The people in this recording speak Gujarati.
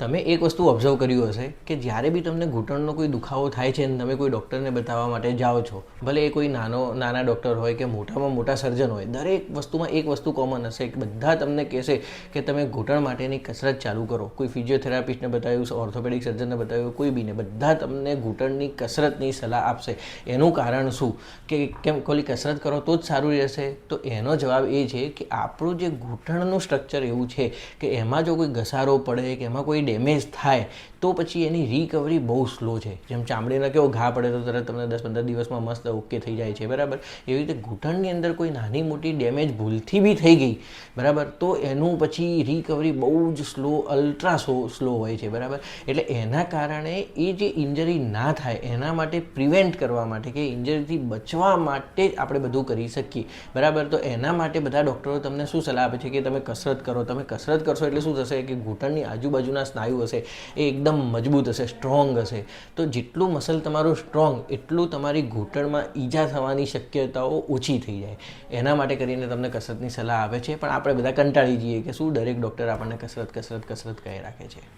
તમે એક વસ્તુ ઓબ્ઝર્વ કર્યું હશે કે જ્યારે બી તમને ઘૂંટણનો કોઈ દુખાવો થાય છે અને તમે કોઈ ડૉક્ટરને બતાવવા માટે જાઓ છો, ભલે એ કોઈ નાના ડૉક્ટર હોય કે મોટામાં મોટા સર્જન હોય, દરેક વસ્તુમાં એક વસ્તુ કોમન હશે કે બધા તમને કહેશે કે તમે ઘૂંટણ માટેની કસરત ચાલુ કરો. કોઈ ફિઝિયોથેરાપિસ્ટને બતાવ્યું, ઓર્થોપેડિક સર્જનને બતાવ્યું, કોઈ બીને, બધા તમને ઘૂંટણની કસરતની સલાહ આપશે. એનું કારણ શું કે કેમ કોલી કસરત કરો તો જ સારું રહેશે? તો એનો જવાબ એ છે કે આપણું જે ઘૂંટણનું સ્ટ્રક્ચર એવું છે કે એમાં જો કોઈ ઘસારો પડે કે એમાં કોઈ ડેમેજ થાય તો પછી એની રિકવરી બહુ સ્લો છે. જેમ ચામડીના કેવો ઘા પડે તો તરત તમને 10-15 દિવસમાં મસ્ત ઓકે થઈ જાય છે, બરાબર? એવી રીતે ઘૂંટણની અંદર કોઈ નાની મોટી ડેમેજ ભૂલથી બી થઈ ગઈ, બરાબર, તો એનું પછી રિકવરી બહુ જ સ્લો, અલ્ટ્રા સ્લો હોય છે, બરાબર. એટલે એના કારણે એ જે ઇન્જરી ના થાય એના માટે પ્રિવેન્ટ કરવા માટે કે ઇન્જરીથી બચવા માટે જ આપણે બધું કરી શકીએ, બરાબર. તો એના માટે બધા ડૉક્ટરો તમને શું સલાહ આપે છે કે તમે કસરત કરો. તમે કસરત કરશો એટલે શું થશે કે ઘૂંટણની આજુબાજુના સ્નાયુ હશે એ એકદમ મજબૂત હશે, સ્ટ્રોંગ હશે. તો જેટલું મસલ તમારું સ્ટ્રોંગ એટલું તમારી ઘૂંટણમાં ઈજા થવાની શક્યતાઓ ઓછી થઈ જાય. એના માટે કરીને તમને કસરતની સલાહ આપે છે. પણ આપણે બધા કંટાળી જઈએ કે શું દરેક ડૉક્ટર આપણને કસરત કહી રાખે છે.